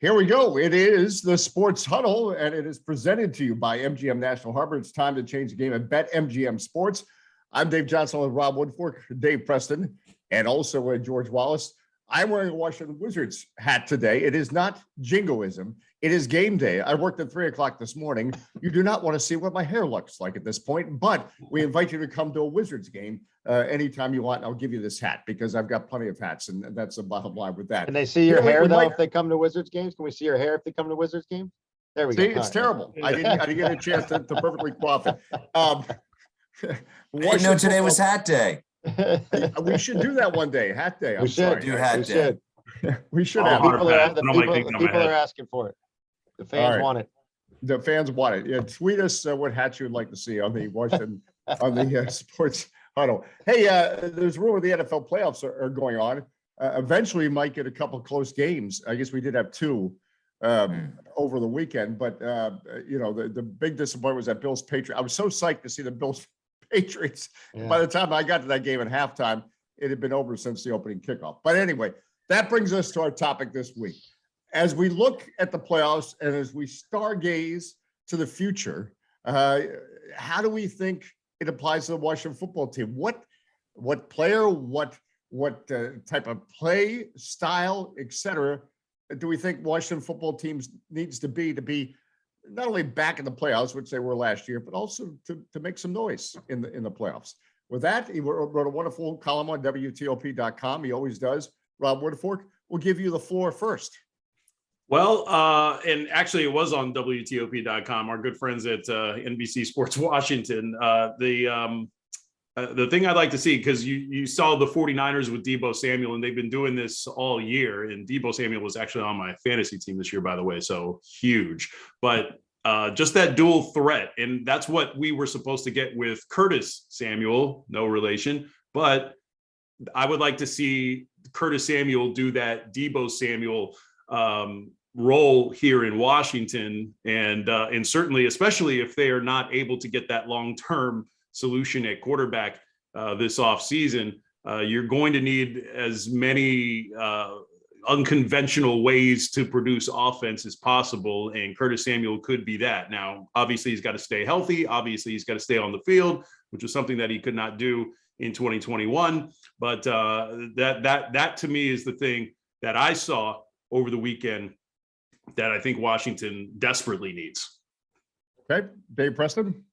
Here we go. It is the Sports Huddle, and it is presented to you by MGM National Harbor. It's time to change the game at BetMGM Sports. I'm Dave Johnson with Rob Woodfork, Dave Preston, and also George Wallace. I'm wearing a Washington Wizards hat today. It is not jingoism. It is game day. I worked at 3 o'clock this morning. You do not want to see what my hair looks like at this point, but we invite you to come to a Wizards game anytime you want. I'll give you this hat because I've got plenty of hats, and that's the bottom line with that. Can they see your hair, though, if they come to Wizards games? Can we see your hair if they come to Wizards games? There we go. See, it's terrible. I didn't get a chance to perfectly coif it. I didn't know today was hat day. We should do that one day. Hat day. We should do hat day. We should have. People are asking for it. The fans want it. The fans want it. Yeah, tweet us what hats you'd like to see on the Washington Sports Huddle. Hey, there's rumor the NFL playoffs are going on. Eventually, we might get a couple close games. I guess we did have two over the weekend, but the big disappointment was that Bills Patriots. I was so psyched to see the Bills Patriots. Yeah. By the time I got to that game at halftime, it had been over since the opening kickoff. But anyway, that brings us to our topic this week. As we look at the playoffs and as we stargaze to the future, how do we think it applies to the Washington football team? What player, what type of play style, et cetera, do we think Washington football teams needs to be not only back in the playoffs, which they were last year, but also to make some noise in the playoffs? With that, he wrote a wonderful column on WTOP.com. He always does. Rob Woodfork will give you the floor first. Well, and actually it was on WTOP.com, our good friends at NBC Sports Washington. The thing I'd like to see, because you saw the 49ers with Deebo Samuel, and they've been doing this all year. And Deebo Samuel was actually on my fantasy team this year, by the way, so huge. But just that dual threat, and that's what we were supposed to get with Curtis Samuel, no relation. But I would like to see Curtis Samuel do that Deebo Samuel role here in Washington, and certainly, especially if they are not able to get that long-term solution at quarterback this offseason, you're going to need as many unconventional ways to produce offense as possible, and Curtis Samuel could be that. Now, obviously, he's got to stay healthy. Obviously, he's got to stay on the field, which was something that he could not do in 2021. But that to me is the thing that I saw over the weekend that I think Washington desperately needs. Okay, Dave Preston.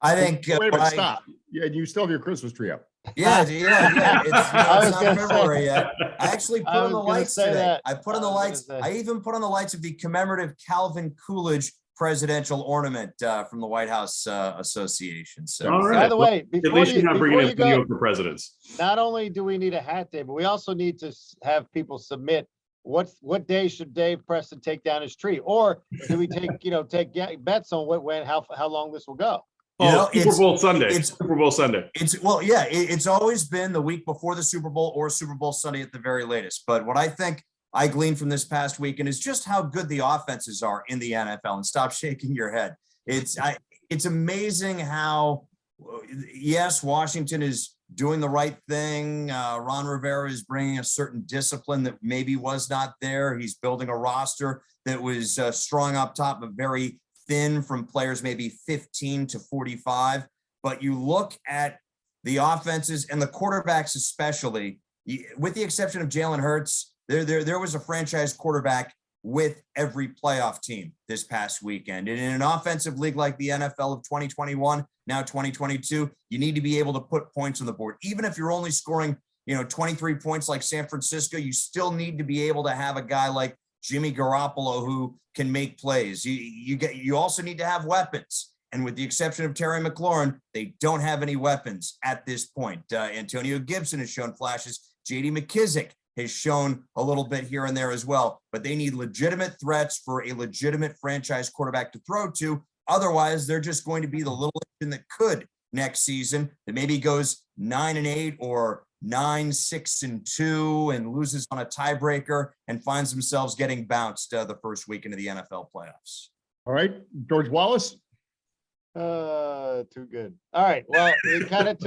I think. Wait a minute, stop. Yeah, you still have your Christmas tree up. Yeah. It's not February yet. I actually put on the lights today. That. I put on the lights. I even put on the lights of the commemorative Calvin Coolidge presidential ornament from the White House Association. So, right. By the way, at least you're not bringing in video for presidents. Not only do we need a hat day, but we also need to have people submit what day should Dave Preston take down his tree, or do we take bets on how long this will go? Super Bowl Sunday. It's always been the week before the Super Bowl or Super Bowl Sunday at the very latest. But what I think I gleaned from this past weekend is just how good the offenses are in the NFL. And stop shaking your head. It's amazing how, yes, Washington is doing the right thing. Ron Rivera is bringing a certain discipline that maybe was not there. He's building a roster that was strong up top, but very thin from players maybe 15 to 45. But you look at the offenses and the quarterbacks, especially, with the exception of Jalen Hurts, there was a franchise quarterback with every playoff team this past weekend. And in an offensive league like the NFL of 2021, now 2022, you need to be able to put points on the board. Even if you're only scoring, 23 points like San Francisco, you still need to be able to have a guy like Jimmy Garoppolo who can make plays. You also need to have weapons. And with the exception of Terry McLaurin, they don't have any weapons at this point. Antonio Gibson has shown flashes. J.D. McKissick has shown a little bit here and there as well, but they need legitimate threats for a legitimate franchise quarterback to throw to. Otherwise, they're just going to be the little engine that could next season that maybe goes 9-8 or 9-6-2 and loses on a tiebreaker and finds themselves getting bounced the first week into the NFL playoffs. All right, George Wallace. Too good. All right. Well, it kind of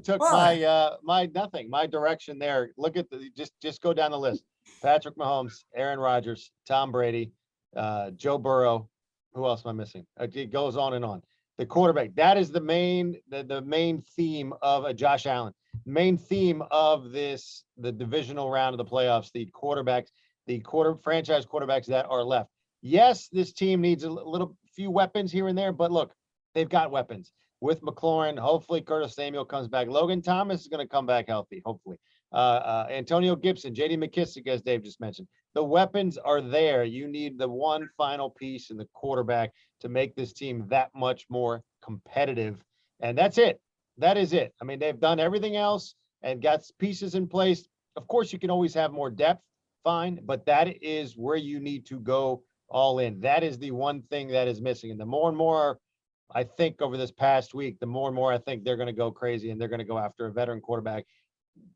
took my direction there. Look at just go down the list. Patrick Mahomes, Aaron Rodgers, Tom Brady, Joe Burrow. Who else am I missing? It goes on and on. The quarterback. That is the main theme of Josh Allen. Main theme of the divisional round of the playoffs. The quarterbacks, franchise quarterbacks that are left. Yes, this team needs a few weapons here and there, but look, they've got weapons with McLaurin. Hopefully Curtis Samuel comes back. Logan Thomas is going to come back healthy. Hopefully, Antonio Gibson, JD McKissick, as Dave just mentioned, the weapons are there. You need the one final piece in the quarterback to make this team that much more competitive. And that's it. That is it. I mean, they've done everything else and got pieces in place. Of course, you can always have more depth. Fine. But that is where you need to go all in. That is the one thing that is missing. And the more and more I think over this past week, the more and more I think they're going to go crazy and they're going to go after a veteran quarterback.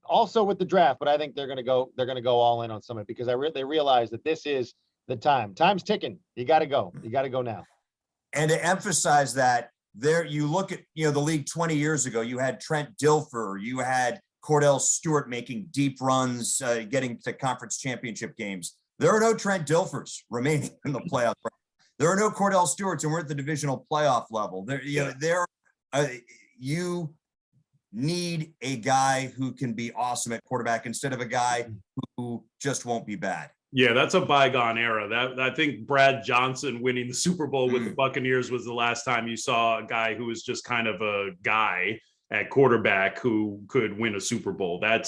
Also with the draft, but I think they're going to go all in on somebody because they realize that this is the time. Time's ticking. You got to go. You got to go now. And to emphasize that, there you look at the league 20 years ago. You had Trent Dilfer, you had Cordell Stewart making deep runs, getting to conference championship games. There are no Trent Dilfers remaining in the playoff. There are no Cordell Stewarts, and we're at the divisional playoff level. You need a guy who can be awesome at quarterback instead of a guy who just won't be bad. Yeah, that's a bygone era. That I think Brad Johnson winning the Super Bowl with the Buccaneers was the last time you saw a guy who was just kind of a guy at quarterback who could win a Super Bowl. That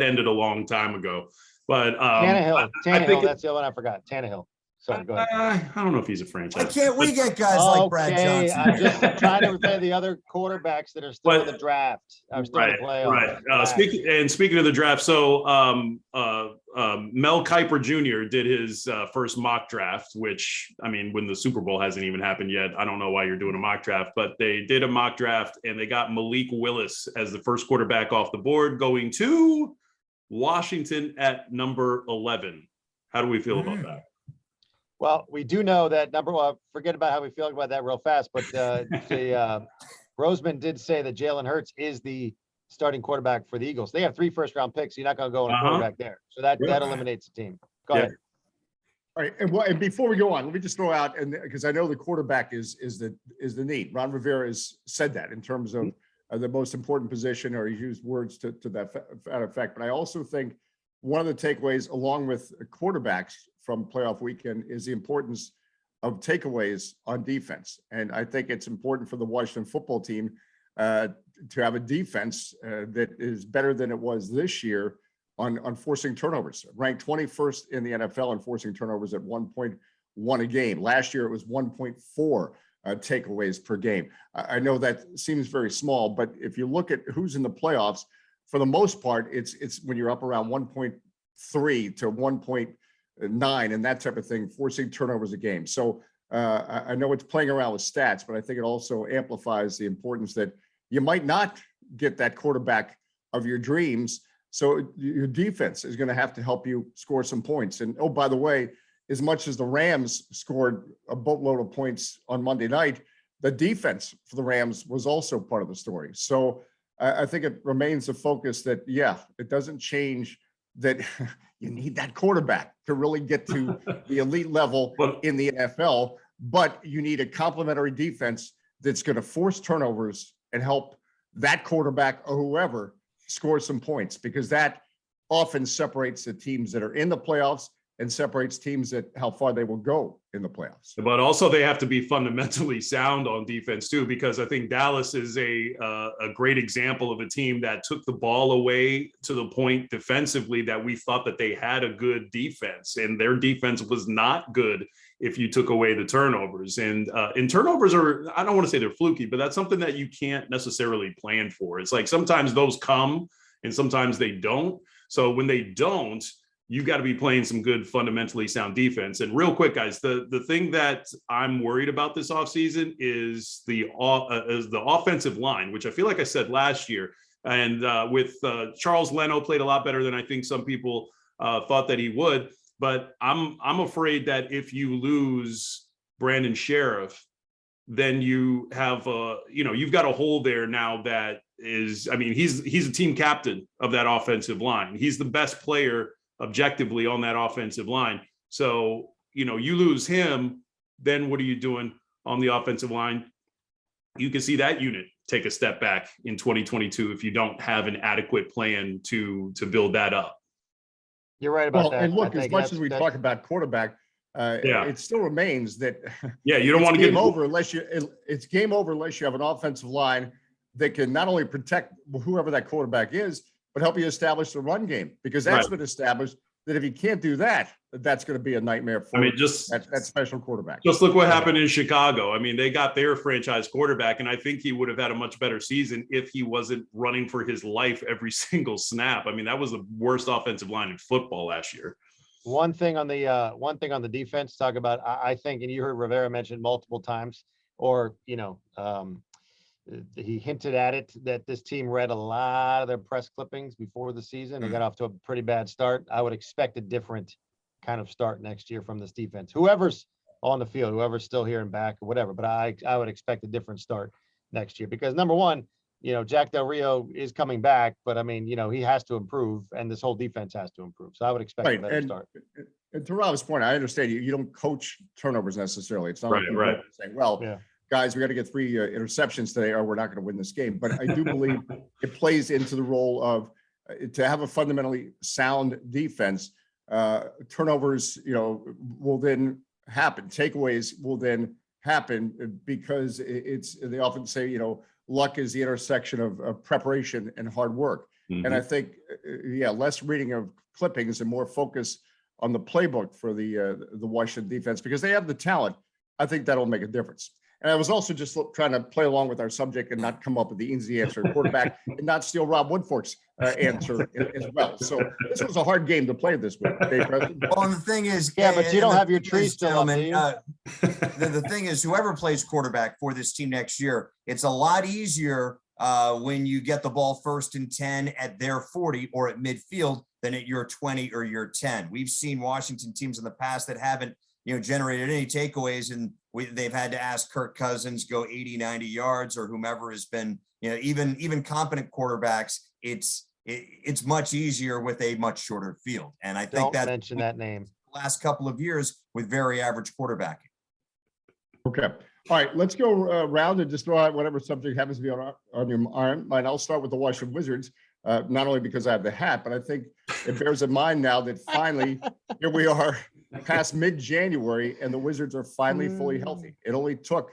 ended a long time ago. But Tannehill, that's the other one I forgot. Tannehill. Sorry, go ahead. I don't know if he's a franchise. Why can't we get guys like Brad Johnson? I'm just trying to say the other quarterbacks that are still in the draft. I'm still in the playoffs. Right. Speaking of the draft, so Mel Kiper Jr. did his first mock draft, which, I mean, when the Super Bowl hasn't even happened yet, I don't know why you're doing a mock draft, but they did a mock draft and they got Malik Willis as the first quarterback off the board, going to Washington at number 11. How do we feel about that? Well, we do know that forget about how we feel about that real fast, but Roseman did say that Jalen Hurts is the starting quarterback for the Eagles. They have 3 first-round picks. So you're not going to go on a quarterback there. So that eliminates the team. Go ahead. All right. And before we go on, let me just throw out, and because I know the quarterback is the need. Ron Rivera has said that in terms of the most important position, or he used words to that effect. But I also think one of the takeaways, along with quarterbacks from playoff weekend, is the importance of takeaways on defense. And I think it's important for the Washington football team to have a defense that is better than it was this year on forcing turnovers. Ranked 21st in the NFL in forcing turnovers at 1.1 a game. Last year, it was 1.4 takeaways per game. I know that seems very small, but if you look at who's in the playoffs, for the most part, it's when you're up around 1.3 to 1.9 and that type of thing, forcing turnovers a game. So I know it's playing around with stats, but I think it also amplifies the importance that you might not get that quarterback of your dreams. So your defense is going to have to help you score some points. And, oh, by the way, as much as the Rams scored a boatload of points on Monday night, the defense for the Rams was also part of the story. So I think it remains a focus that, it doesn't change that you need that quarterback to really get to the elite level in the NFL, but you need a complementary defense that's going to force turnovers and help that quarterback or whoever score some points, because that often separates the teams that are in the playoffs and separates teams that how far they will go in the playoffs. But also they have to be fundamentally sound on defense too, because I think Dallas is a great example of a team that took the ball away to the point defensively that we thought that they had a good defense, and their defense was not good if you took away the turnovers. And turnovers are, I don't want to say they're fluky, but that's something that you can't necessarily plan for. It's like sometimes those come and sometimes they don't. So when they don't, you got to be playing some good, fundamentally sound defense. And real quick, guys, the thing that I'm worried about this offseason is the offensive line, which I feel like I said last year. And with Charles Leno played a lot better than I think some people thought that he would. But I'm afraid that if you lose Brandon Sheriff, then you have you've got a hole there now that is, I mean, he's a team captain of that offensive line. He's the best player objectively on that offensive line. So, you lose him, then what are you doing on the offensive line? You can see that unit take a step back in 2022 if you don't have an adequate plan to build that up. You're right about that. And look, as much as we talk about quarterback, it still remains that you don't want to get over unless it's game over unless you have an offensive line that can not only protect whoever that quarterback is, but help you establish the run game, because that's been established that if you can't do that, that's going to be a nightmare for that special quarterback. Just look what happened in Chicago. I mean, they got their franchise quarterback, and I think he would have had a much better season if he wasn't running for his life every single snap. I mean, that was the worst offensive line in football last year. One thing on the defense, talk about, I think, and you heard Rivera mention multiple times, or he hinted at it, that this team read a lot of their press clippings before the season. They got off to a pretty bad start. I would expect a different kind of start next year from this defense. Whoever's on the field, whoever's still here and back or whatever, but I would expect a different start next year, because number one, Jack Del Rio is coming back, but I mean, he has to improve, and this whole defense has to improve. So I would expect a better start. And to Rob's point, I understand you don't coach turnovers necessarily. It's not like right. saying, well, guys, we got to get 3 interceptions today or we're not going to win this game. But I do believe it plays into the role of to have a fundamentally sound defense. Turnovers, will then happen. Takeaways will then happen because they often say, luck is the intersection of preparation and hard work. Mm-hmm. And I think, less reading of clippings and more focus on the playbook for the Washington defense, because they have the talent. I think that'll make a difference. And I was also just trying to play along with our subject and not come up with the easy answer quarterback and not steal Rob Woodfork's answer as well. So this was a hard game to play this week, Dave Preston. Well, and the thing is, but you don't have your tree still, gentlemen. The thing is, whoever plays quarterback for this team next year, it's a lot easier when you get the ball 1st and 10 at their 40 or at midfield than at your 20 or your 10. We've seen Washington teams in the past that haven't generated any takeaways, and they've had to ask Kirk Cousins go 80, 90 yards, or whomever has been, even competent quarterbacks. It's much easier with a much shorter field. And I think don't mention that name. Last couple of years with very average quarterbacking. Okay. All right, let's go around and just throw out whatever subject happens to be on your mind. I'll start with the Washington Wizards, not only because I have the hat, but I think it bears in mind now that finally here we are past mid-January and the Wizards are finally fully healthy. It only took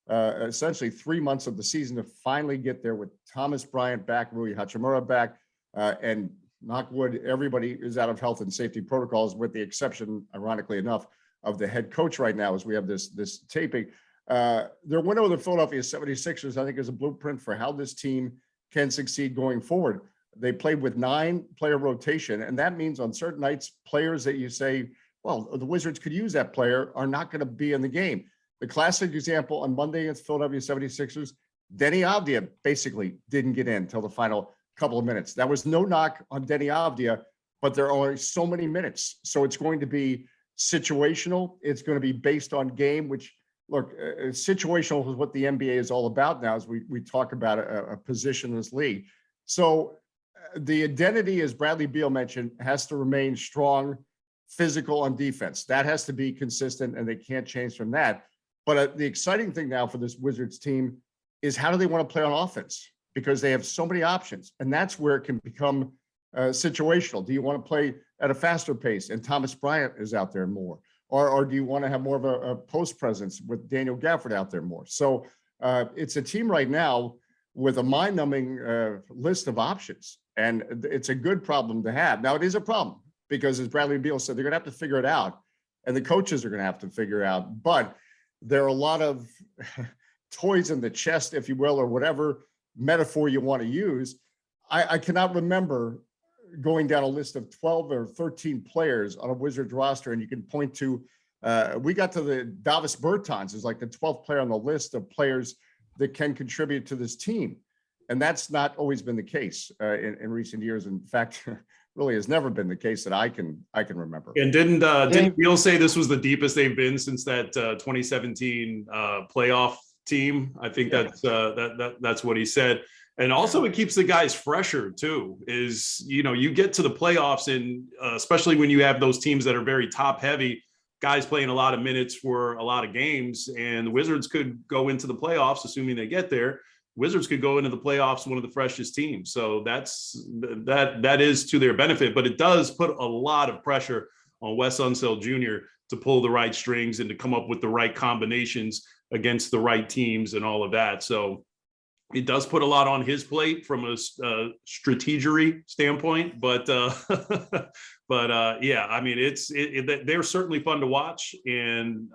essentially 3 months of the season to finally get there with Thomas Bryant back, Rui Hachimura back, and knock wood, everybody is out of health and safety protocols, with the exception, ironically enough, of the head coach right now as we have this taping. Their win over the Philadelphia 76ers, I think, is a blueprint for how this team can succeed going forward. They played with 9-player rotation, and that means on certain nights, players that you say, well, the Wizards could use that player, are not going to be in the game. The classic example on Monday against Philadelphia 76ers, Denny Avdia basically didn't get in until the final couple of minutes. That was no knock on Denny Avdia, but there are only so many minutes. So it's going to be situational. It's going to be based on game, which, look, situational is what the NBA is all about now as we talk about a positionless league. So the identity, as Bradley Beal mentioned, has to remain strong, physical on defense. That has to be consistent, and they can't change from that. But the exciting thing now for this Wizards team is how do they want to play on offense? Because they have so many options, and that's where it can become situational. Do you want to play at a faster pace and Thomas Bryant is out there more? Or do you want to have more of a post presence with Daniel Gafford out there more? So it's a team right now with a mind-numbing list of options, and it's a good problem to have. Now, it is a problem because, as Bradley Beal said, they're going to have to figure it out, and the coaches are going to have to figure it out. But there are a lot of toys in the chest, if you will, or whatever metaphor you want to use. I cannot remember going down a list of 12 or 13 players on a Wizards roster, and you can point to, we got to the Davis Bertans is like the 12th player on the list of players that can contribute to this team. And that's not always been the case in recent years. In fact, really has never been the case that I can remember. And didn't Beal say this was the deepest they've been since that 2017 playoff team. I think that's what he said. And also it keeps the guys fresher too, is, you get to the playoffs and especially when you have those teams that are very top heavy, guys playing a lot of minutes for a lot of games, and the Wizards could go into the playoffs, assuming they get there. Wizards could go into the playoffs one of the freshest teams. So that is to their benefit, but it does put a lot of pressure on Wes Unseld Jr. to pull the right strings and to come up with the right combinations against the right teams and all of that. So it does put a lot on his plate from a strategery standpoint, but yeah, I mean, they're certainly fun to watch, and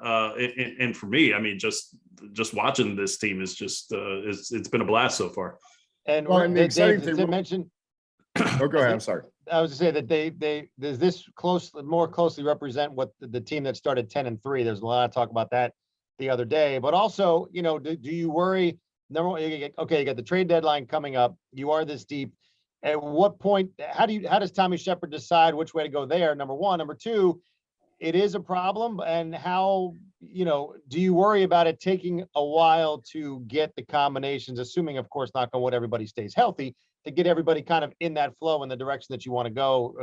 for me, I mean, just watching this team is just it's been a blast so far. And the exciting Dave, thing. mention. Oh, go ahead. I'm sorry. I was to say that they does this more closely represent what the team that started 10-3. There's a lot of talk about that the other day, but also, do you worry? Number one, okay, you got the trade deadline coming up. You are this deep. At what point? How does Tommy Shepard decide which way to go there? Number one. Number two, it is a problem. And how, do you worry about it taking a while to get the combinations, assuming, of course, knock on wood, everybody stays healthy, to get everybody kind of in that flow in the direction that you want to go,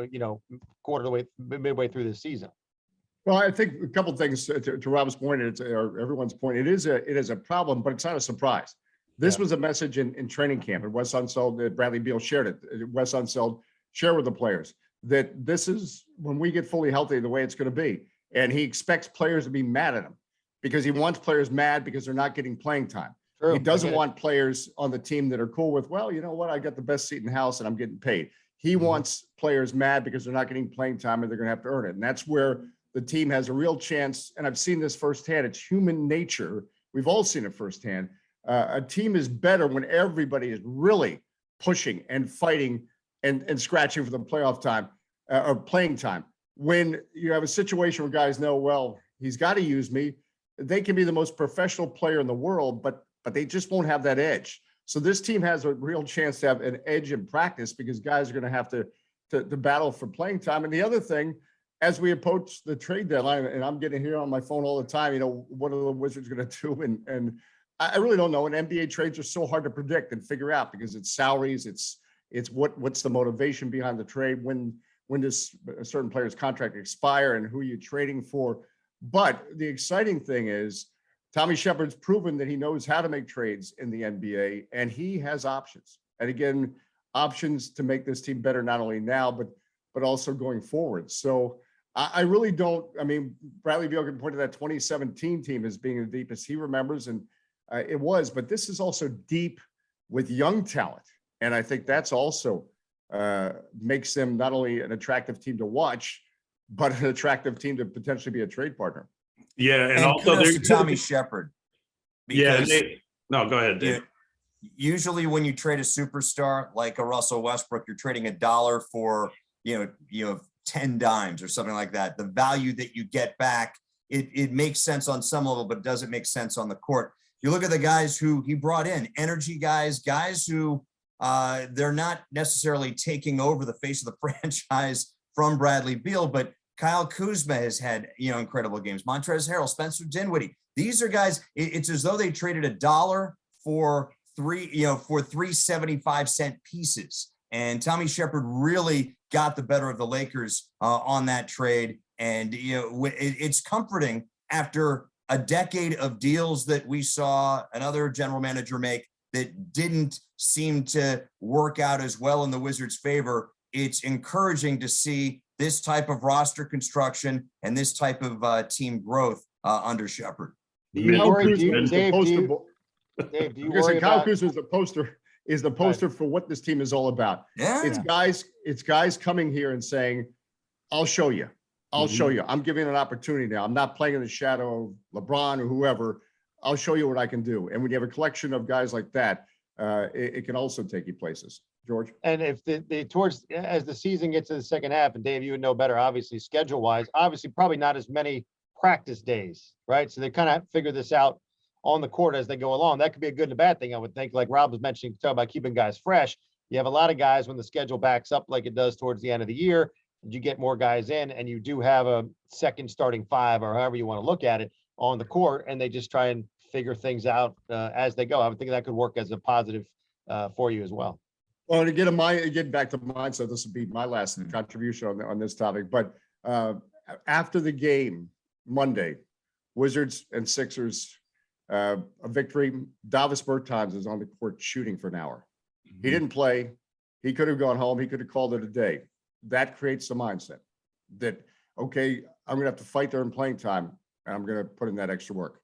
midway through this season? Well, I think a couple of things to Rob's point, or everyone's point. It is a problem, but it's not a surprise. This was a message in training camp, and Wes Unseld, Bradley Beal shared it. Wes Unseld shared with the players that this is, when we get fully healthy, the way it's going to be. And he expects players to be mad at him because he wants players mad because they're not getting playing time. True. He doesn't want players on the team that are cool with, well, you know what, I got the best seat in the house and I'm getting paid. He wants players mad because they're not getting playing time and they're going to have to earn it. And that's where the team has a real chance. And I've seen this firsthand. It's human nature. We've all seen it firsthand. A team is better when everybody is really pushing and fighting and scratching for the playoff time or playing time. When you have a situation where guys know, well, he's got to use me, they can be the most professional player in the world, but they just won't have that edge. So this team has a real chance to have an edge in practice because guys are going to have to battle for playing time. And the other thing, as we approach the trade deadline, and I'm getting here on my phone all the time, what are the Wizards going to do? And I really don't know. And NBA trades are so hard to predict and figure out because it's salaries, it's what's the motivation behind the trade, when does a certain player's contract expire, and who are you trading for. But the exciting thing is Tommy Shepard's proven that he knows how to make trades in the NBA, and he has options. And again, options to make this team better, not only now, but also going forward. So I really don't. I mean, Bradley Beal can point to that 2017 team as being the deepest he remembers, and it was. But this is also deep with young talent, and I think that's also makes them not only an attractive team to watch, but an attractive team to potentially be a trade partner. Yeah, and also there's Tommy Shepard. Yeah, no, go ahead, Dave. Usually, when you trade a superstar like a Russell Westbrook, you're trading $1 for 10 dimes or something like that. The value that you get back, it makes sense on some level, but doesn't make sense on the court. You look at the guys who he brought in, energy guys who they're not necessarily taking over the face of the franchise from Bradley Beal, but Kyle Kuzma has had, incredible games. Montrezl Harrell, Spencer Dinwiddie. These are guys, it's as though they traded $1 for three 75-cent pieces. And Tommy Shepard really got the better of the Lakers on that trade. And, it's comforting after a decade of deals that we saw another general manager make that didn't seem to work out as well in the Wizards' favor. It's encouraging to see this type of roster construction and this type of team growth under Shepard. Do you worry, Dave, Kyle Kuzma is the poster for what this team is all about. Yeah. It's guys coming here and saying, I'll show you. I'll show you. I'm giving an opportunity now. I'm not playing in the shadow of LeBron or whoever. I'll show you what I can do. And when you have a collection of guys like that, it can also take you places. George? And if as the season gets to the second half, and Dave, you would know better, obviously, schedule-wise, obviously probably not as many practice days, right? So they kind of figure this out on the court as they go along. That could be a good and a bad thing, I would think. Like Rob was mentioning, talk about keeping guys fresh. You have a lot of guys when the schedule backs up like it does towards the end of the year, you get more guys in, and you do have a second starting five, or however you want to look at it, on the court, and they just try and figure things out as they go. I would think that could work as a positive for you as well. Well, to get back to mindset, this would be my last contribution on this topic. But after the game Monday, Wizards and Sixers, a victory. Davis Bertans is on the court shooting for an hour. He didn't play. He could have gone home. He could have called it a day. That creates the mindset that, okay, I'm going to have to fight there in playing time, and I'm going to put in that extra work.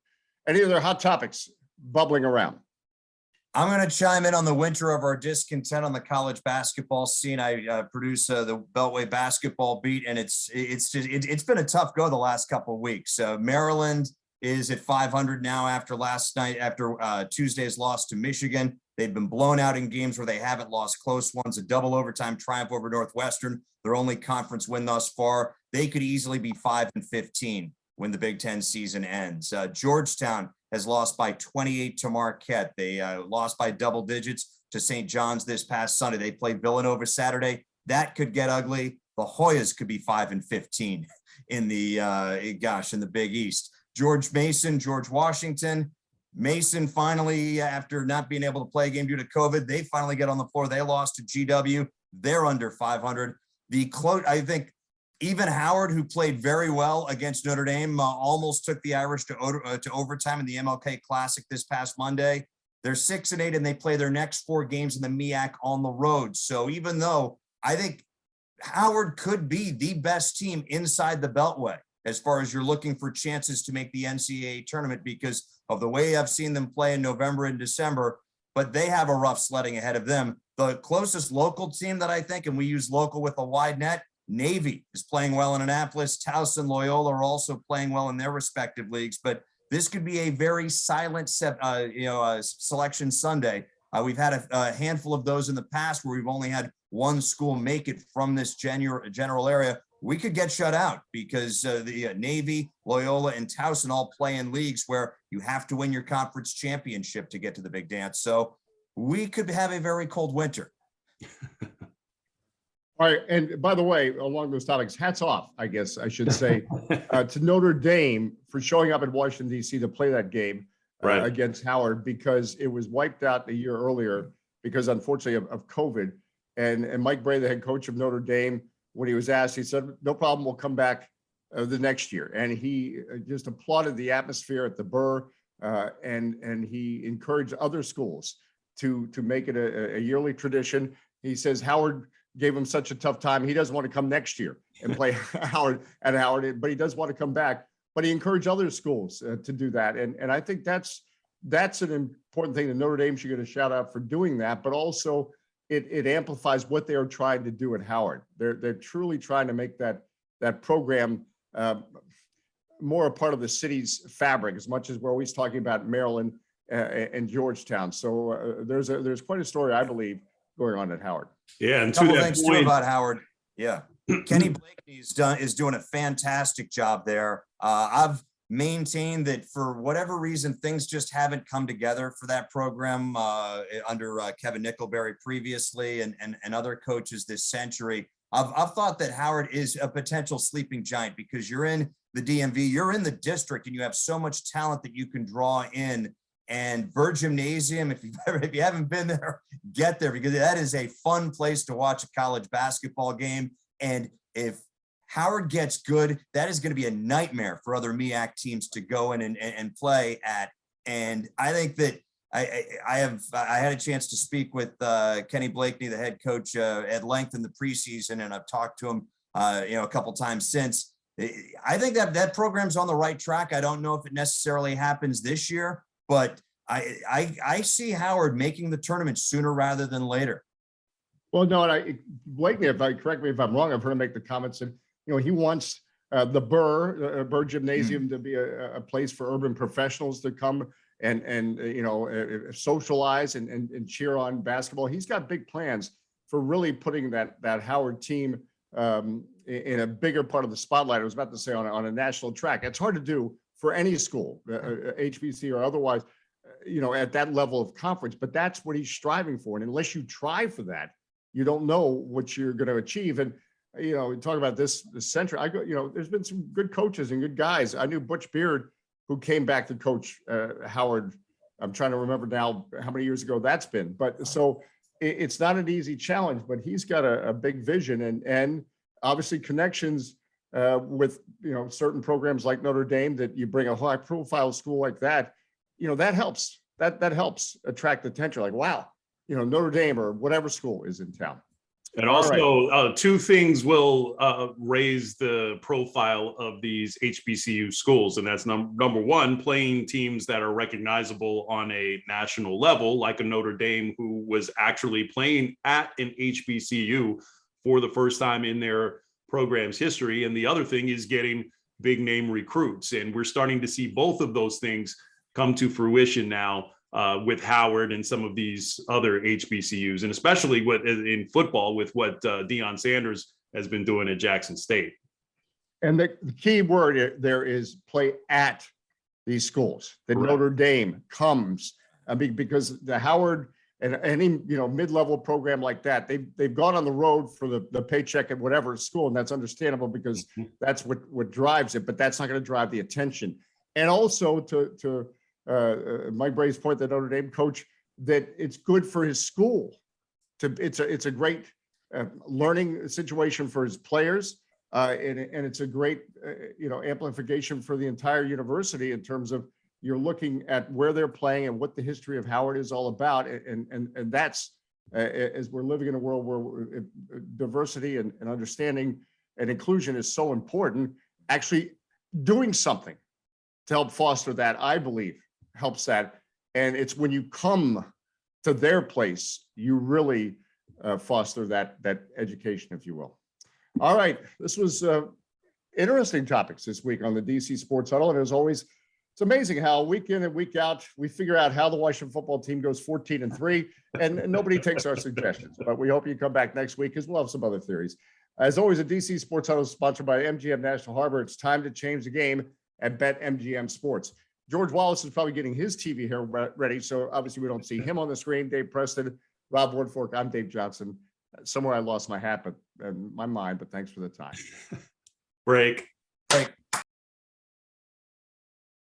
Any other hot topics bubbling around? I'm going to chime in on the winter of our discontent on the college basketball scene. I produce the Beltway basketball beat, and it's been a tough go the last couple of weeks. Maryland is at 500 now after Tuesday's loss to Michigan. They've been blown out in games where they haven't lost close ones. A double overtime triumph over Northwestern, their only conference win thus far. They could easily be 5-15 when the Big Ten season ends. Georgetown has lost by 28 to Marquette. They lost by double digits to St. John's this past Sunday. They played Villanova Saturday. That could get ugly. The Hoyas could be 5-15 in the Big East. George Washington. Mason finally, after not being able to play a game due to COVID, they finally get on the floor. They lost to GW. They're under 500. I think even Howard, who played very well against Notre Dame, almost took the Irish to overtime in the MLK Classic this past Monday. They're 6-8, and they play their next 4 games in the MEAC on the road. So even though I think Howard could be the best team inside the Beltway, as far as you're looking for chances to make the NCAA tournament because of the way I've seen them play in November and December, but they have a rough sledding ahead of them. The closest local team that I think, and we use local with a wide net, Navy is playing well in Annapolis. Towson and Loyola are also playing well in their respective leagues, but this could be a very silent selection Sunday. We've had a handful of those in the past where we've only had one school make it from this general area. We could get shut out because the Navy, Loyola, and Towson all play in leagues where you have to win your conference championship to get to the big dance. So we could have a very cold winter. All right. And by the way, along those topics, hats off, I guess I should say, to Notre Dame for showing up in Washington, D.C. to play that game against Howard, because it was wiped out a year earlier because, unfortunately, of COVID. And Mike Bray, the head coach of Notre Dame, when he was asked, he said, no problem, we'll come back the next year. And he just applauded the atmosphere at the Burr, and he encouraged other schools to make it a yearly tradition. He says Howard gave him such a tough time. He doesn't want to come next year and play Howard, but he does want to come back. But he encouraged other schools to do that. And I think that's an important thing that Notre Dame should get a shout out for doing that, but also it amplifies what they are trying to do at Howard. They're truly trying to make that program more a part of the city's fabric, as much as we're always talking about Maryland and Georgetown. So there's quite a story, I believe, going on at Howard. Yeah, and a couple things too about Howard. Yeah, Kenny Blakeney is doing a fantastic job there. I've maintained that for whatever reason, things just haven't come together for that program under Kevin Nickelberry previously and other coaches this century. I've thought that Howard is a potential sleeping giant because you're in the DMV, you're in the district, and you have so much talent that you can draw in. And Bird Gymnasium, if you haven't been there, get there, because that is a fun place to watch a college basketball game. And if Howard gets good, that is going to be a nightmare for other MEAC teams to go in and play at. And I think that I had a chance to speak with Kenny Blakeney, the head coach, at length in the preseason, and I've talked to him a couple times since. I think that program's on the right track. I don't know if it necessarily happens this year, but I see Howard making the tournament sooner rather than later. Well, no, Blakeney, correct me if I'm wrong, I've heard him make the comments that, he wants the Burr Gymnasium to be a place for urban professionals to come and socialize and cheer on basketball. He's got big plans for really putting that Howard team in a bigger part of the spotlight. I was about to say on a national track. It's hard to do for any school, HBC or otherwise, at that level of conference, but that's what he's striving for. And unless you try for that, you don't know what you're going to achieve. And, we talk about this center. There's been some good coaches and good guys. I knew Butch Beard who came back to coach Howard. I'm trying to remember now how many years ago that's been. But so it's not an easy challenge, but he's got a big vision and obviously connections with, certain programs like Notre Dame, that you bring a high profile school like that, that helps. That helps attract attention. Like, wow, Notre Dame or whatever school is in town. And also, two things will raise the profile of these HBCU schools. And that's number one, playing teams that are recognizable on a national level, like a Notre Dame, who was actually playing at an HBCU for the first time in their program's history. And the other thing is getting big name recruits. And we're starting to see both of those things come to fruition now with Howard and some of these other HBCUs, and especially in football with what Deion Sanders has been doing at Jackson State. And the key word there is play at these schools. The Correct. Notre Dame comes, because the Howard and any mid-level program like that, they've gone on the road for the paycheck at whatever school, and that's understandable because that's what drives it. But that's not going to drive the attention. And also to Mike Bray's point, the Notre Dame coach, that it's good for his school. It's a great learning situation for his players, and it's a great amplification for the entire university in terms of you're looking at where they're playing and what the history of Howard is all about, and that's as we're living in a world where diversity and understanding and inclusion is so important. Actually, doing something to help foster that, I believe, helps that. And it's when you come to their place, you really foster that education, if you will. All right, this was interesting topics this week on the DC Sports Huddle. And as always, it's amazing how week in and week out, we figure out how the Washington football team goes 14-3, and nobody takes our suggestions. But we hope you come back next week because we'll have some other theories. As always, the DC Sports Huddle is sponsored by MGM National Harbor. It's time to change the game at BetMGM Sports. George Wallace is probably getting his TV here ready, so obviously we don't see him on the screen. Dave Preston, Rob Woodfork, I'm Dave Johnson. Somewhere I lost my hat, but my mind, but thanks for the time. Break.